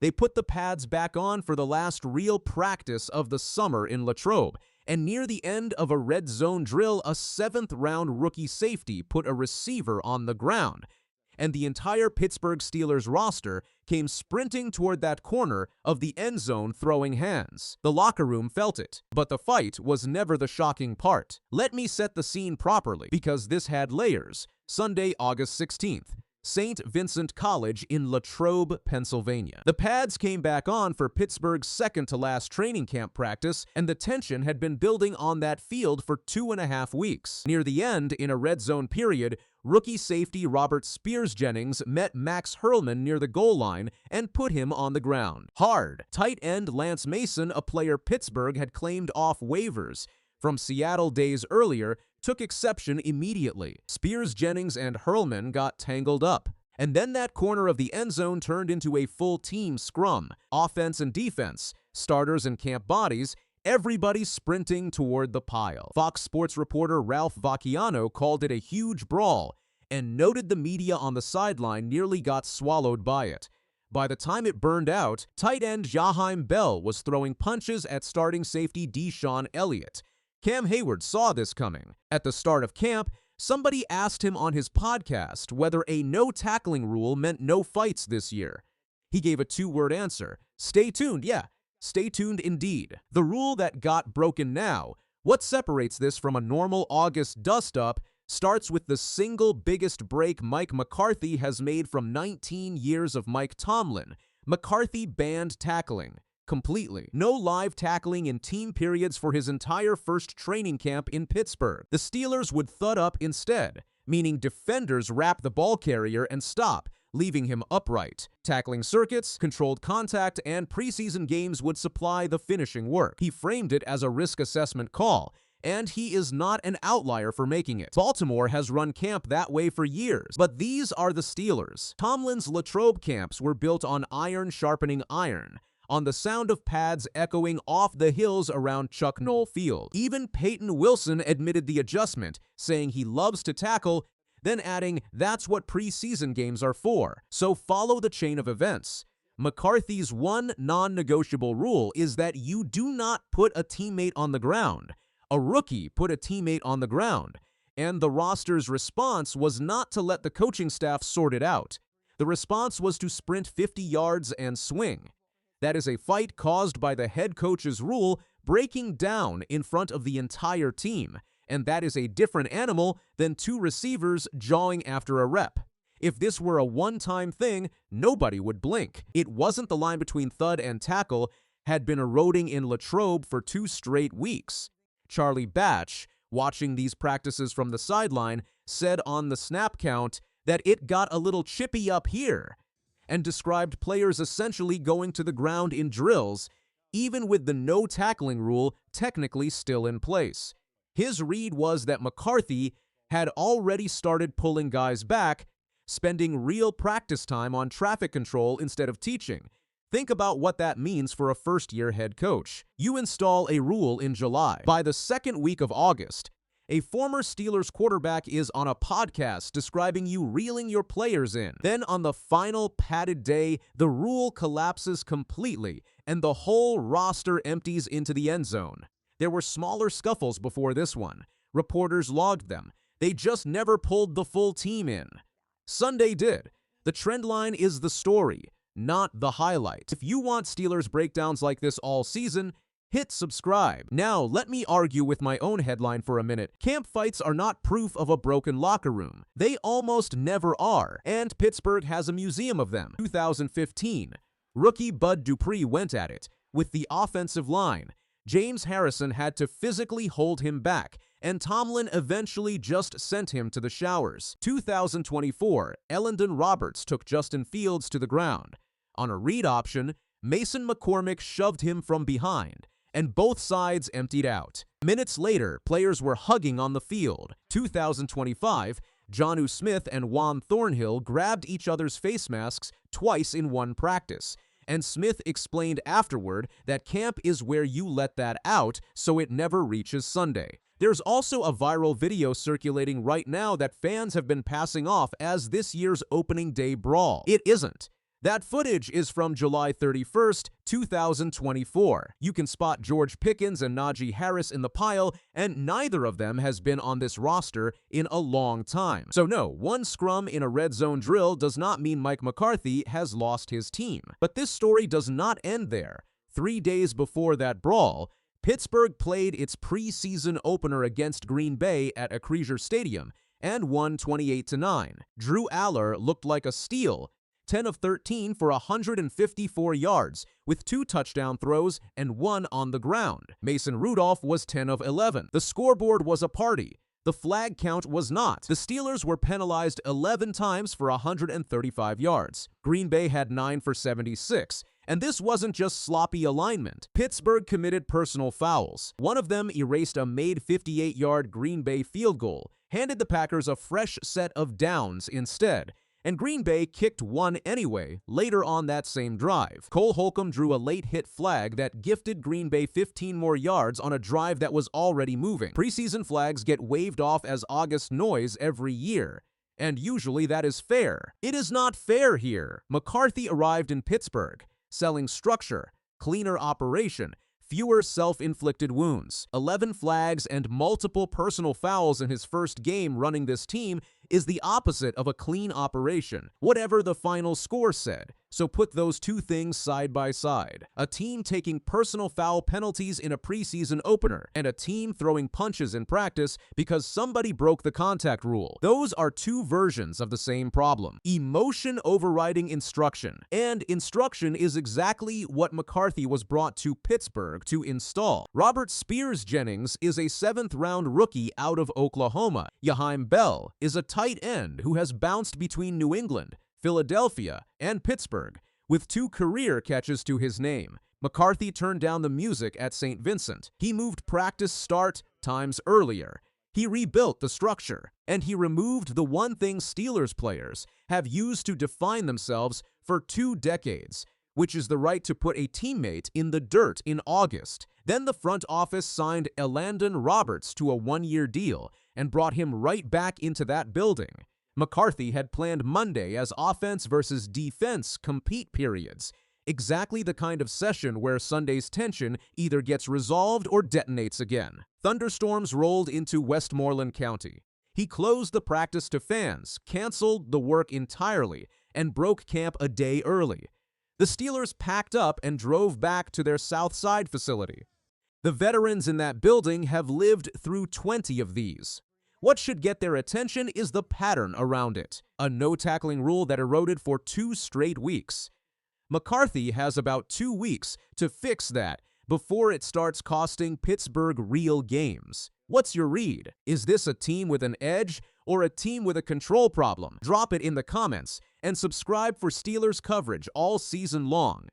They put the pads back on for the last real practice of the summer in Latrobe, and near the end of a red zone drill, a 7th-round rookie safety put a receiver on the ground, and the entire Pittsburgh Steelers roster came sprinting toward that corner of the end zone throwing hands. The locker room felt it, but the fight was never the shocking part. Let me set the scene properly, because this had layers. Sunday, August 16th. Saint Vincent College in Latrobe, Pennsylvania. The pads came back on for Pittsburgh's second-to-last training camp practice, and the tension had been building on that field for 2.5 weeks. Near the end, in a red zone period, rookie safety Robert Spears-Jennings met Max Hurleman near the goal line and put him on the ground. Hard. Tight end Lance Mason, a player Pittsburgh had claimed off waivers from Seattle days earlier, took exception immediately. Spears-Jennings and Hurleman got tangled up, and then that corner of the end zone turned into a full-team scrum. Offense and defense, starters and camp bodies, everybody sprinting toward the pile. Fox Sports reporter Ralph Vacchiano called it a huge brawl and noted the media on the sideline nearly got swallowed by it. By the time it burned out, tight end Jaheim Bell was throwing punches at starting safety Deshaun Elliott. Cam Hayward saw this coming. At the start of camp, somebody asked him on his podcast whether a no-tackling rule meant no fights this year. He gave a 2-word answer: stay tuned. Yeah, stay tuned indeed. The rule that got broken now, what separates this from a normal August dust-up, starts with the single biggest break Mike McCarthy has made from 19 years of Mike Tomlin. McCarthy banned tackling completely. No live tackling in team periods for his entire first training camp in Pittsburgh. The Steelers would thud up instead, meaning defenders wrap the ball carrier and stop, leaving him upright. Tackling circuits, controlled contact, and preseason games would supply the finishing work. He framed it as a risk assessment call, and he is not an outlier for making it. Baltimore has run camp that way for years, but these are the Steelers. Tomlin's Latrobe camps were built on iron sharpening iron, on the sound of pads echoing off the hills around Chuck Noll Field. Even Peyton Wilson admitted the adjustment, saying he loves to tackle, then adding, that's what preseason games are for. So follow the chain of events. McCarthy's one non-negotiable rule is that you do not put a teammate on the ground. A rookie put a teammate on the ground, and the roster's response was not to let the coaching staff sort it out. The response was to sprint 50 yards and swing. That is a fight caused by the head coach's rule breaking down in front of the entire team, and that is a different animal than 2 receivers jawing after a rep. If this were a one-time thing, nobody would blink. It wasn't the line between thud and tackle had been eroding in Latrobe for 2 straight weeks. Charlie Batch, watching these practices from the sideline, said on the snap count that it got a little chippy up here, and described players essentially going to the ground in drills, even with the no-tackling rule technically still in place. His read was that McCarthy had already started pulling guys back, spending real practice time on traffic control instead of teaching. Think about what that means for a first-year head coach. You install a rule in July. By the second week of August, a former Steelers quarterback is on a podcast describing you reeling your players in. Then on the final padded day, the rule collapses completely, and the whole roster empties into the end zone. There were smaller scuffles before this one. Reporters logged them. They just never pulled the full team in. Sunday did. The trend line is the story, not the highlight. If you want Steelers breakdowns like this all season, hit subscribe. Now, let me argue with my own headline for a minute. Camp fights are not proof of a broken locker room. They almost never are, and Pittsburgh has a museum of them. 2015, rookie Bud Dupree went at it with the offensive line. James Harrison had to physically hold him back, and Tomlin eventually just sent him to the showers. 2024, Ellendon Roberts took Justin Fields to the ground. On a read option, Mason McCormick shoved him from behind, and both sides emptied out. Minutes later, players were hugging on the field. 2025, Jonnu Smith and Juan Thornhill grabbed each other's face masks twice in one practice, and Smith explained afterward that camp is where you let that out so it never reaches Sunday. There's also a viral video circulating right now that fans have been passing off as this year's opening day brawl. It isn't. That footage is from July 31st, 2024. You can spot George Pickens and Najee Harris in the pile, and neither of them has been on this roster in a long time. So no, one scrum in a red zone drill does not mean Mike McCarthy has lost his team. But this story does not end there. 3 days before that brawl, Pittsburgh played its preseason opener against Green Bay at Acrisure Stadium and won 28-9. Drew Aller looked like a steal, 10 of 13 for 154 yards, with 2 touchdown throws and 1 on the ground. Mason Rudolph was 10 of 11. The scoreboard was a party. The flag count was not. The Steelers were penalized 11 times for 135 yards. Green Bay had 9 for 76. And this wasn't just sloppy alignment. Pittsburgh committed personal fouls. One of them erased a made 58-yard Green Bay field goal, handed the Packers a fresh set of downs instead. And Green Bay kicked one anyway, later on that same drive. Cole Holcomb drew a late hit flag that gifted Green Bay 15 more yards on a drive that was already moving. Preseason flags get waved off as August noise every year, and usually that is fair. It is not fair here. McCarthy arrived in Pittsburgh, selling structure, cleaner operation, fewer self-inflicted wounds. 11 flags and multiple personal fouls in his first game running this team is the opposite of a clean operation, whatever the final score said. So put those two things side by side. A team taking personal foul penalties in a preseason opener, and a team throwing punches in practice because somebody broke the contact rule. Those are two versions of the same problem. Emotion overriding instruction. And instruction is exactly what McCarthy was brought to Pittsburgh to install. Robert Spears-Jennings is a 7th-round rookie out of Oklahoma. Yahaim Bell is a tight end who has bounced between New England, Philadelphia, and Pittsburgh, with 2 career catches to his name. McCarthy turned down the music at Saint Vincent. He moved practice start times earlier. He rebuilt the structure, and he removed the one thing Steelers players have used to define themselves for 2 decades, which is the right to put a teammate in the dirt in August. Then the front office signed Elandon Roberts to a 1-year deal and brought him right back into that building. McCarthy had planned Monday as offense versus defense compete periods, exactly the kind of session where Sunday's tension either gets resolved or detonates again. Thunderstorms rolled into Westmoreland County. He closed the practice to fans, canceled the work entirely, and broke camp a day early. The Steelers packed up and drove back to their South Side facility. The veterans in that building have lived through 20 of these. What should get their attention is the pattern around it, a no-tackling rule that eroded for 2 straight weeks. McCarthy has about 2 weeks to fix that before it starts costing Pittsburgh real games. What's your read? Is this a team with an edge or a team with a control problem? Drop it in the comments and subscribe for Steelers coverage all season long.